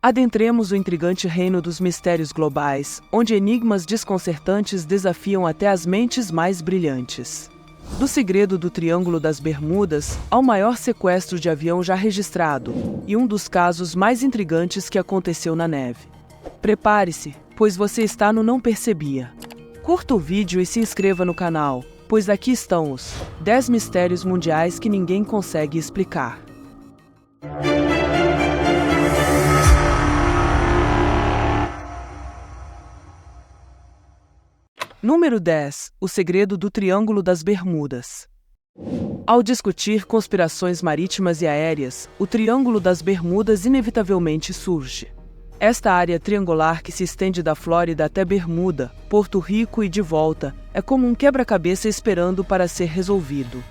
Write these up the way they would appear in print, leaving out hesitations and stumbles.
Adentremos o intrigante reino dos mistérios globais, onde enigmas desconcertantes desafiam até as mentes mais brilhantes. Do segredo do Triângulo das Bermudas ao maior sequestro de avião já registrado, e um dos casos mais intrigantes que aconteceu na neve. Prepare-se, pois você está no Não Percebia. Curta o vídeo e se inscreva no canal, pois aqui estão os 10 mistérios mundiais que ninguém consegue explicar. Número 10. O segredo do Triângulo das Bermudas. Ao discutir conspirações marítimas e aéreas, o Triângulo das Bermudas inevitavelmente surge. Esta área triangular que se estende da Flórida até Bermuda, Porto Rico e de volta, é como um quebra-cabeça esperando para ser resolvido.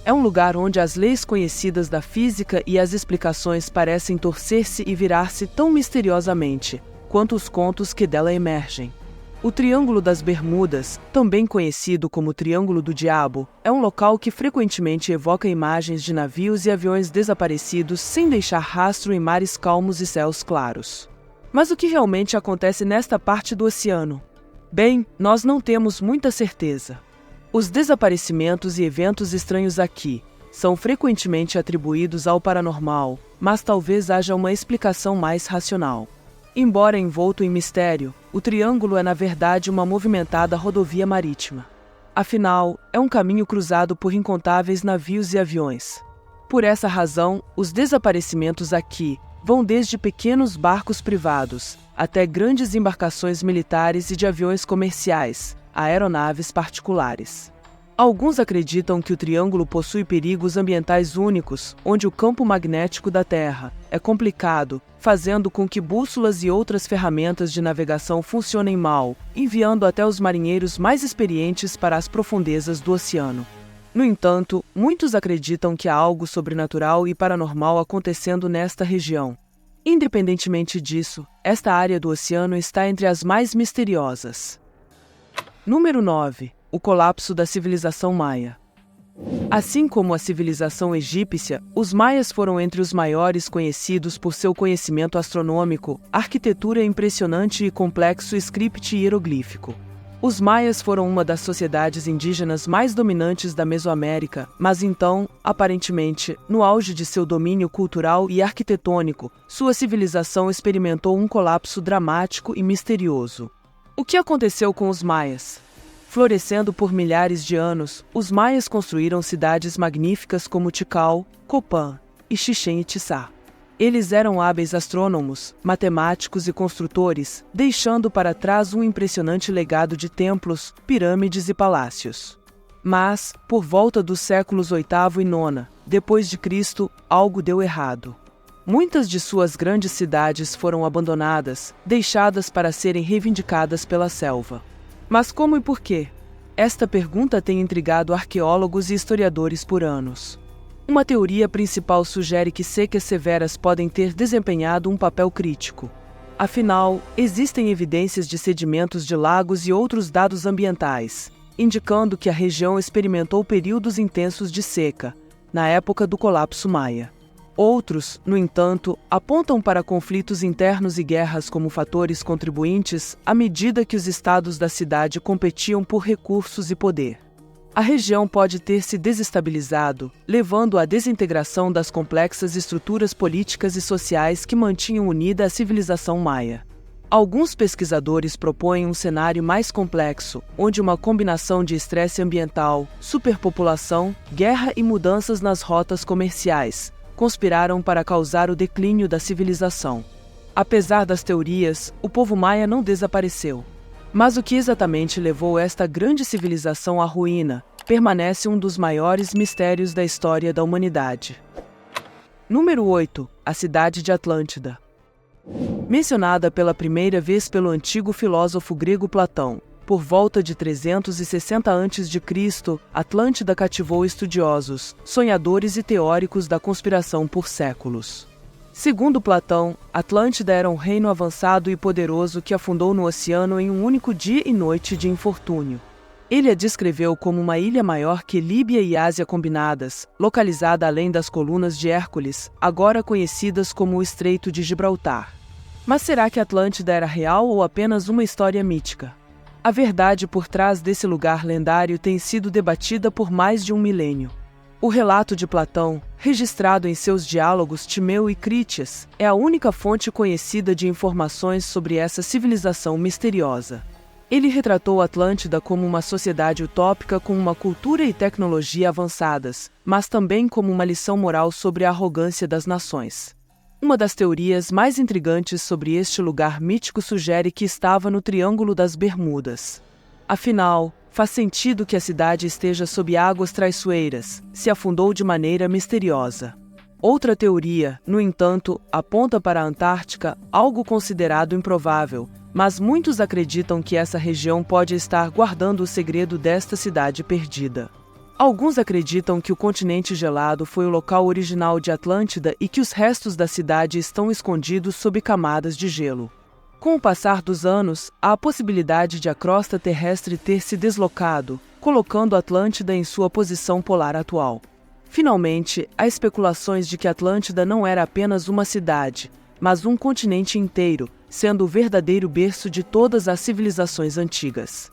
É um lugar onde as leis conhecidas da física e as explicações parecem torcer-se e virar-se tão misteriosamente, quanto os contos que dela emergem. O Triângulo das Bermudas, também conhecido como Triângulo do Diabo, é um local que frequentemente evoca imagens de navios e aviões desaparecidos sem deixar rastro em mares calmos e céus claros. Mas o que realmente acontece nesta parte do oceano? Bem, nós não temos muita certeza. Os desaparecimentos e eventos estranhos aqui são frequentemente atribuídos ao paranormal, mas talvez haja uma explicação mais racional. Embora envolto em mistério, o Triângulo é na verdade uma movimentada rodovia marítima. Afinal, é um caminho cruzado por incontáveis navios e aviões. Por essa razão, os desaparecimentos aqui vão desde pequenos barcos privados até grandes embarcações militares e de aviões comerciais, aeronaves particulares. Alguns acreditam que o Triângulo possui perigos ambientais únicos, onde o campo magnético da Terra é complicado, fazendo com que bússolas e outras ferramentas de navegação funcionem mal, enviando até os marinheiros mais experientes para as profundezas do oceano. No entanto, muitos acreditam que há algo sobrenatural e paranormal acontecendo nesta região. Independentemente disso, esta área do oceano está entre as mais misteriosas. Número 9. O colapso da civilização maia. Assim como a civilização egípcia, os maias foram entre os maiores conhecidos por seu conhecimento astronômico, arquitetura impressionante e complexo script hieroglífico. Os maias foram uma das sociedades indígenas mais dominantes da Mesoamérica, mas então, aparentemente, no auge de seu domínio cultural e arquitetônico, sua civilização experimentou um colapso dramático e misterioso. O que aconteceu com os maias? Florescendo por milhares de anos, os maias construíram cidades magníficas como Tikal, Copán e Chichén Itzá. Eles eram hábeis astrônomos, matemáticos e construtores, deixando para trás um impressionante legado de templos, pirâmides e palácios. Mas, por volta dos séculos VIII e IX, depois de Cristo, algo deu errado. Muitas de suas grandes cidades foram abandonadas, deixadas para serem reivindicadas pela selva. Mas como e por quê? Esta pergunta tem intrigado arqueólogos e historiadores por anos. Uma teoria principal sugere que secas severas podem ter desempenhado um papel crítico. Afinal, existem evidências de sedimentos de lagos e outros dados ambientais, indicando que a região experimentou períodos intensos de seca, na época do colapso maia. Outros, no entanto, apontam para conflitos internos e guerras como fatores contribuintes à medida que os estados da cidade competiam por recursos e poder. A região pode ter se desestabilizado, levando à desintegração das complexas estruturas políticas e sociais que mantinham unida a civilização maia. Alguns pesquisadores propõem um cenário mais complexo, onde uma combinação de estresse ambiental, superpopulação, guerra e mudanças nas rotas comerciais conspiraram para causar o declínio da civilização. Apesar das teorias, o povo maia não desapareceu. Mas o que exatamente levou esta grande civilização à ruína permanece um dos maiores mistérios da história da humanidade. Número 8. A cidade de Atlântida. Mencionada pela primeira vez pelo antigo filósofo grego Platão, por volta de 360 a.C., Atlântida cativou estudiosos, sonhadores e teóricos da conspiração por séculos. Segundo Platão, Atlântida era um reino avançado e poderoso que afundou no oceano em um único dia e noite de infortúnio. Ele a descreveu como uma ilha maior que Líbia e Ásia combinadas, localizada além das colunas de Hércules, agora conhecidas como o Estreito de Gibraltar. Mas será que Atlântida era real ou apenas uma história mítica? A verdade por trás desse lugar lendário tem sido debatida por mais de um milênio. O relato de Platão, registrado em seus diálogos Timeu e Crítias, é a única fonte conhecida de informações sobre essa civilização misteriosa. Ele retratou Atlântida como uma sociedade utópica com uma cultura e tecnologia avançadas, mas também como uma lição moral sobre a arrogância das nações. Uma das teorias mais intrigantes sobre este lugar mítico sugere que estava no Triângulo das Bermudas. Afinal, faz sentido que a cidade esteja sob águas traiçoeiras, se afundou de maneira misteriosa. Outra teoria, no entanto, aponta para a Antártica, algo considerado improvável, mas muitos acreditam que essa região pode estar guardando o segredo desta cidade perdida. Alguns acreditam que o continente gelado foi o local original de Atlântida e que os restos da cidade estão escondidos sob camadas de gelo. Com o passar dos anos, há a possibilidade de a crosta terrestre ter se deslocado, colocando Atlântida em sua posição polar atual. Finalmente, há especulações de que Atlântida não era apenas uma cidade, mas um continente inteiro, sendo o verdadeiro berço de todas as civilizações antigas.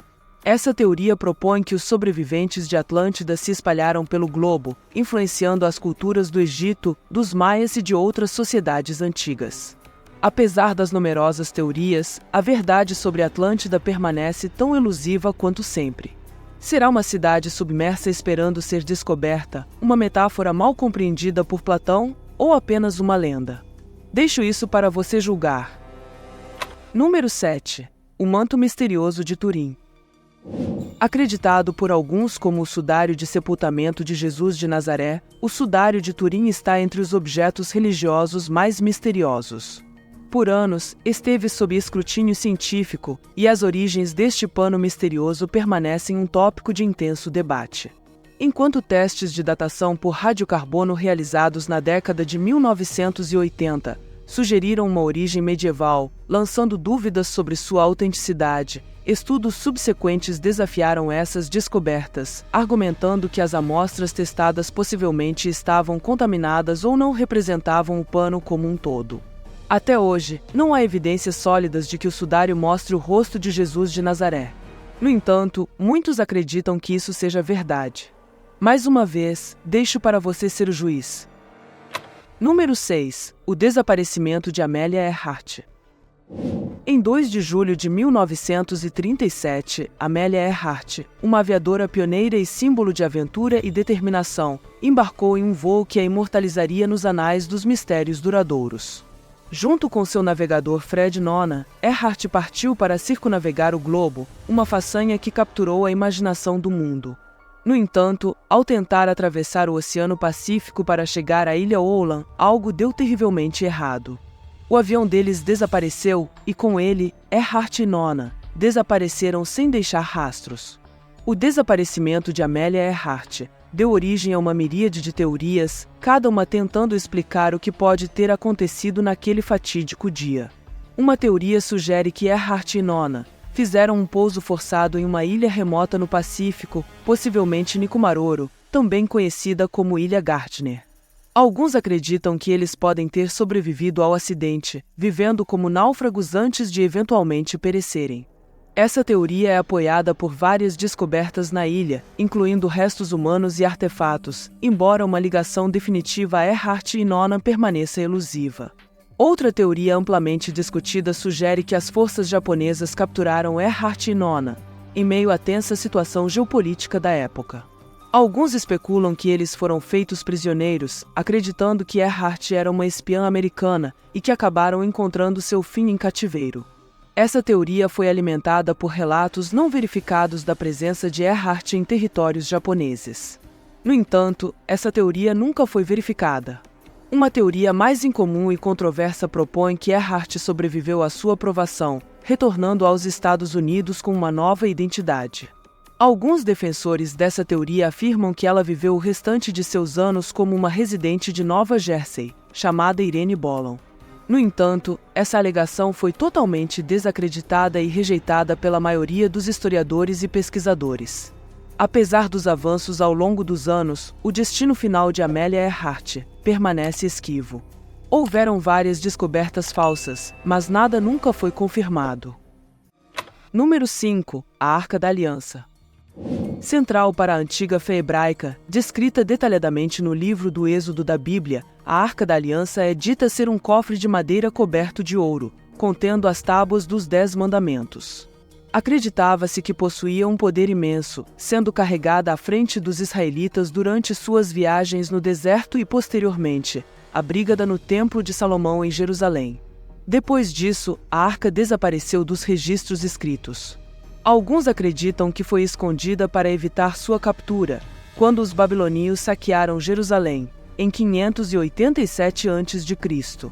Essa teoria propõe que os sobreviventes de Atlântida se espalharam pelo globo, influenciando as culturas do Egito, dos Maias e de outras sociedades antigas. Apesar das numerosas teorias, a verdade sobre Atlântida permanece tão elusiva quanto sempre. Será uma cidade submersa esperando ser descoberta, uma metáfora mal compreendida por Platão ou apenas uma lenda? Deixo isso para você julgar. Número 7. O manto misterioso de Turim. Acreditado por alguns como o sudário de sepultamento de Jesus de Nazaré, o sudário de Turim está entre os objetos religiosos mais misteriosos. Por anos, esteve sob escrutínio científico e as origens deste pano misterioso permanecem um tópico de intenso debate. Enquanto testes de datação por radiocarbono realizados na década de 1980 sugeriram uma origem medieval, lançando dúvidas sobre sua autenticidade, estudos subsequentes desafiaram essas descobertas, argumentando que as amostras testadas possivelmente estavam contaminadas ou não representavam o pano como um todo. Até hoje, não há evidências sólidas de que o sudário mostre o rosto de Jesus de Nazaré. No entanto, muitos acreditam que isso seja verdade. Mais uma vez, deixo para você ser o juiz. Número 6. O desaparecimento de Amélia Earhart. Em 2 de julho de 1937, Amélia Earhart, uma aviadora pioneira e símbolo de aventura e determinação, embarcou em um voo que a imortalizaria nos anais dos mistérios duradouros. Junto com seu navegador Fred Nona, Earhart partiu para circunnavegar o globo, uma façanha que capturou a imaginação do mundo. No entanto, ao tentar atravessar o Oceano Pacífico para chegar à Ilha Olam, algo deu terrivelmente errado. O avião deles desapareceu e, com ele, Earhart e Nona desapareceram sem deixar rastros. O desaparecimento de Amélia Earhart deu origem a uma miríade de teorias, cada uma tentando explicar o que pode ter acontecido naquele fatídico dia. Uma teoria sugere que Earhart e Nona fizeram um pouso forçado em uma ilha remota no Pacífico, possivelmente Nikumaroro, também conhecida como Ilha Gardner. Alguns acreditam que eles podem ter sobrevivido ao acidente, vivendo como náufragos antes de eventualmente perecerem. Essa teoria é apoiada por várias descobertas na ilha, incluindo restos humanos e artefatos, embora uma ligação definitiva a Earhart e Nona permaneça elusiva. Outra teoria amplamente discutida sugere que as forças japonesas capturaram Earhart e Nona, em meio à tensa situação geopolítica da época. Alguns especulam que eles foram feitos prisioneiros, acreditando que Earhart era uma espiã americana e que acabaram encontrando seu fim em cativeiro. Essa teoria foi alimentada por relatos não verificados da presença de Earhart em territórios japoneses. No entanto, essa teoria nunca foi verificada. Uma teoria mais incomum e controversa propõe que Earhart sobreviveu à sua provação, retornando aos Estados Unidos com uma nova identidade. Alguns defensores dessa teoria afirmam que ela viveu o restante de seus anos como uma residente de Nova Jersey, chamada Irene Bolam. No entanto, essa alegação foi totalmente desacreditada e rejeitada pela maioria dos historiadores e pesquisadores. Apesar dos avanços ao longo dos anos, o destino final de Amélia Earhart permanece esquivo. Houveram várias descobertas falsas, mas nada nunca foi confirmado. Número 5. A Arca da Aliança. Central para a antiga fé hebraica, descrita detalhadamente no livro do Êxodo da Bíblia, a Arca da Aliança é dita ser um cofre de madeira coberto de ouro, contendo as tábuas dos 10 mandamentos. Acreditava-se que possuía um poder imenso, sendo carregada à frente dos israelitas durante suas viagens no deserto e posteriormente, abrigada no Templo de Salomão em Jerusalém. Depois disso, a arca desapareceu dos registros escritos. Alguns acreditam que foi escondida para evitar sua captura, quando os babilônios saquearam Jerusalém, em 587 a.C.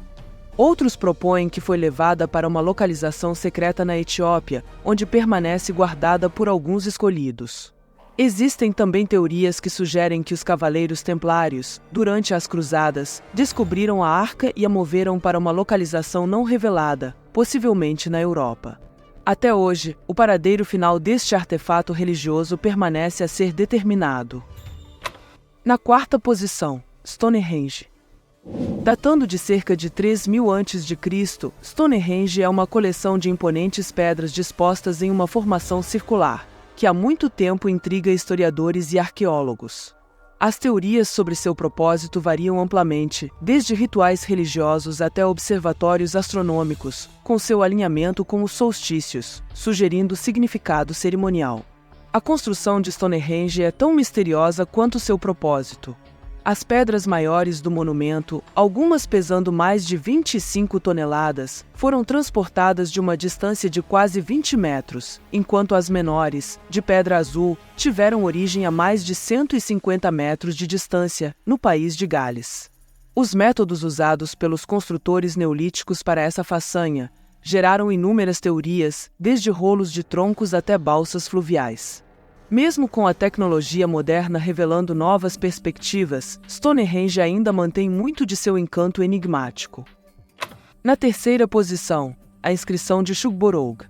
Outros propõem que foi levada para uma localização secreta na Etiópia, onde permanece guardada por alguns escolhidos. Existem também teorias que sugerem que os cavaleiros templários, durante as cruzadas, descobriram a arca e a moveram para uma localização não revelada, possivelmente na Europa. Até hoje, o paradeiro final deste artefato religioso permanece a ser determinado. Na quarta posição, Stonehenge. Datando de cerca de 3.000 a.C., Stonehenge é uma coleção de imponentes pedras dispostas em uma formação circular, que há muito tempo intriga historiadores e arqueólogos. As teorias sobre seu propósito variam amplamente, desde rituais religiosos até observatórios astronômicos, com seu alinhamento com os solstícios, sugerindo significado cerimonial. A construção de Stonehenge é tão misteriosa quanto seu propósito. As pedras maiores do monumento, algumas pesando mais de 25 toneladas, foram transportadas de uma distância de quase 20 metros, enquanto as menores, de pedra azul, tiveram origem a mais de 150 metros de distância, no país de Gales. Os métodos usados pelos construtores neolíticos para essa façanha geraram inúmeras teorias, desde rolos de troncos até balsas fluviais. Mesmo com a tecnologia moderna revelando novas perspectivas, Stonehenge ainda mantém muito de seu encanto enigmático. Na terceira posição, a inscrição de Shugborog.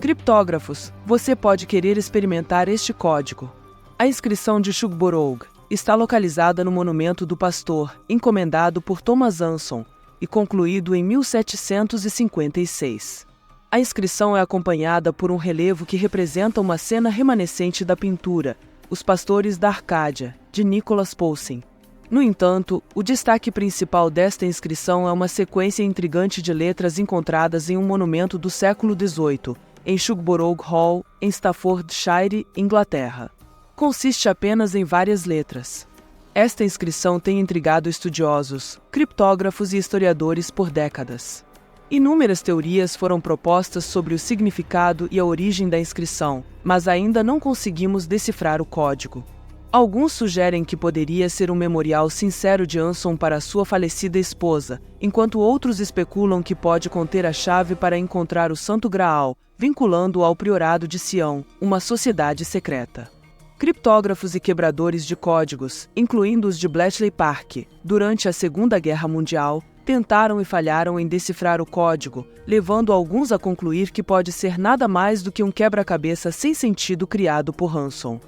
Criptógrafos, você pode querer experimentar este código. A inscrição de Shugborog está localizada no Monumento do Pastor, encomendado por Thomas Anson e concluído em 1756. A inscrição é acompanhada por um relevo que representa uma cena remanescente da pintura, Os Pastores da Arcádia, de Nicholas Poulsen. No entanto, o destaque principal desta inscrição é uma sequência intrigante de letras encontradas em um monumento do século XVIII, em Shugborog Hall, em Staffordshire, Inglaterra. Consiste apenas em várias letras. Esta inscrição tem intrigado estudiosos, criptógrafos e historiadores por décadas. Inúmeras teorias foram propostas sobre o significado e a origem da inscrição, mas ainda não conseguimos decifrar o código. Alguns sugerem que poderia ser um memorial sincero de Anson para sua falecida esposa, enquanto outros especulam que pode conter a chave para encontrar o Santo Graal, vinculando-o ao Priorado de Sião, uma sociedade secreta. Criptógrafos e quebradores de códigos, incluindo os de Bletchley Park, durante a Segunda Guerra Mundial, tentaram e falharam em decifrar o código, levando alguns a concluir que pode ser nada mais do que um quebra-cabeça sem sentido criado por Anson.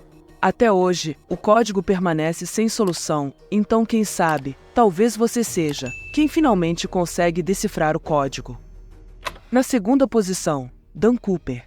Até hoje, o código permanece sem solução, então quem sabe, talvez você seja quem finalmente consegue decifrar o código. Na segunda posição, Dan Cooper.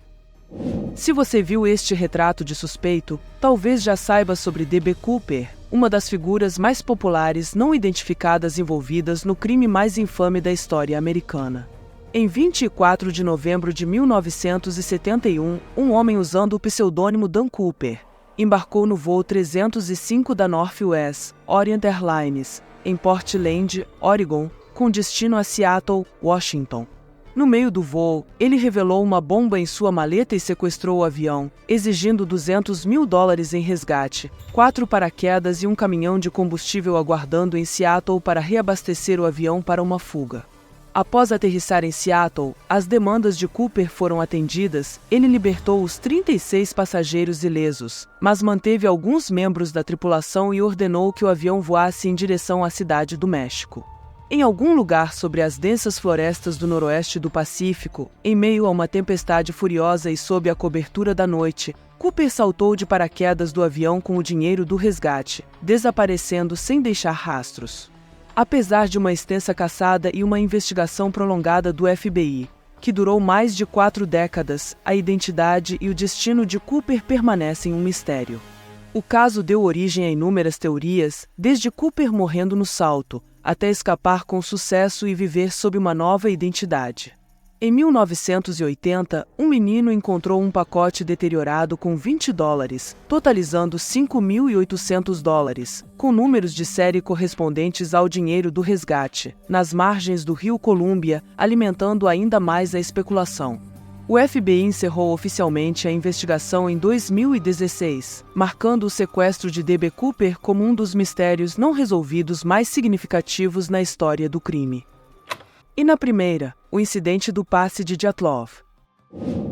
Se você viu este retrato de suspeito, talvez já saiba sobre D.B. Cooper, uma das figuras mais populares não identificadas envolvidas no crime mais infame da história americana. Em 24 de novembro de 1971, um homem usando o pseudônimo Dan Cooper embarcou no voo 305 da Northwest Orient Airlines, em Portland, Oregon, com destino a Seattle, Washington. No meio do voo, ele revelou uma bomba em sua maleta e sequestrou o avião, exigindo $200 mil em resgate, 4 paraquedas e um caminhão de combustível aguardando em Seattle para reabastecer o avião para uma fuga. Após aterrissar em Seattle, as demandas de Cooper foram atendidas, ele libertou os 36 passageiros ilesos, mas manteve alguns membros da tripulação e ordenou que o avião voasse em direção à cidade do México. Em algum lugar sobre as densas florestas do noroeste do Pacífico, em meio a uma tempestade furiosa e sob a cobertura da noite, Cooper saltou de paraquedas do avião com o dinheiro do resgate, desaparecendo sem deixar rastros. Apesar de uma extensa caçada e uma investigação prolongada do FBI, que durou mais de 4 décadas, a identidade e o destino de Cooper permanecem um mistério. O caso deu origem a inúmeras teorias, desde Cooper morrendo no salto, até escapar com sucesso e viver sob uma nova identidade. Em 1980, um menino encontrou um pacote deteriorado com $20, totalizando $5.800, com números de série correspondentes ao dinheiro do resgate, nas margens do rio Columbia, alimentando ainda mais a especulação. O FBI encerrou oficialmente a investigação em 2016, marcando o sequestro de D.B. Cooper como um dos mistérios não resolvidos mais significativos na história do crime. E na primeira, o incidente do passe de Dyatlov.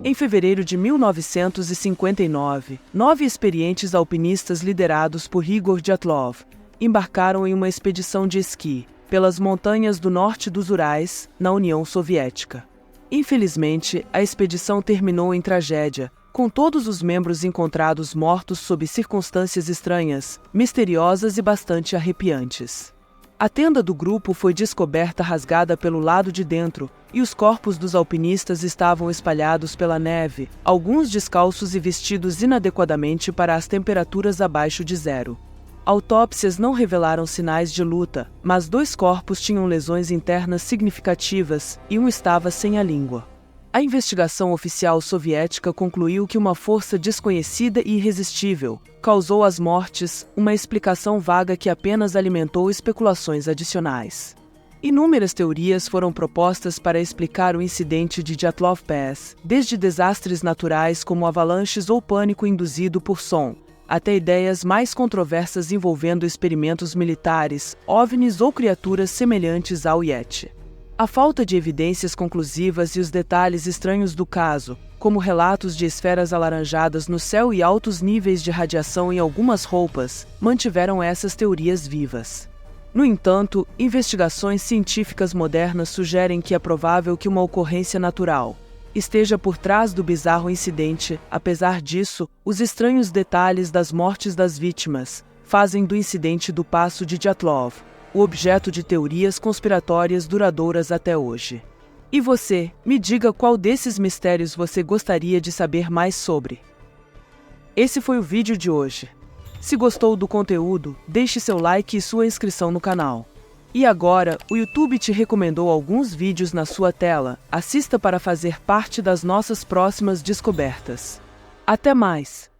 Em fevereiro de 1959, 9 experientes alpinistas liderados por Igor Dyatlov embarcaram em uma expedição de esqui pelas montanhas do norte dos Urais, na União Soviética. Infelizmente, a expedição terminou em tragédia, com todos os membros encontrados mortos sob circunstâncias estranhas, misteriosas e bastante arrepiantes. A tenda do grupo foi descoberta rasgada pelo lado de dentro e os corpos dos alpinistas estavam espalhados pela neve, alguns descalços e vestidos inadequadamente para as temperaturas abaixo de zero. Autópsias não revelaram sinais de luta, mas 2 corpos tinham lesões internas significativas e um estava sem a língua. A investigação oficial soviética concluiu que uma força desconhecida e irresistível causou as mortes, uma explicação vaga que apenas alimentou especulações adicionais. Inúmeras teorias foram propostas para explicar o incidente de Dyatlov Pass, desde desastres naturais como avalanches ou pânico induzido por som, até ideias mais controversas envolvendo experimentos militares, OVNIs ou criaturas semelhantes ao Yeti. A falta de evidências conclusivas e os detalhes estranhos do caso, como relatos de esferas alaranjadas no céu e altos níveis de radiação em algumas roupas, mantiveram essas teorias vivas. No entanto, investigações científicas modernas sugerem que é provável que uma ocorrência natural esteja por trás do bizarro incidente. Apesar disso, os estranhos detalhes das mortes das vítimas fazem do incidente do Passo de Dyatlov o objeto de teorias conspiratórias duradouras até hoje. E você, me diga qual desses mistérios você gostaria de saber mais sobre. Esse foi o vídeo de hoje. Se gostou do conteúdo, deixe seu like e sua inscrição no canal. E agora, o YouTube te recomendou alguns vídeos na sua tela. Assista para fazer parte das nossas próximas descobertas. Até mais!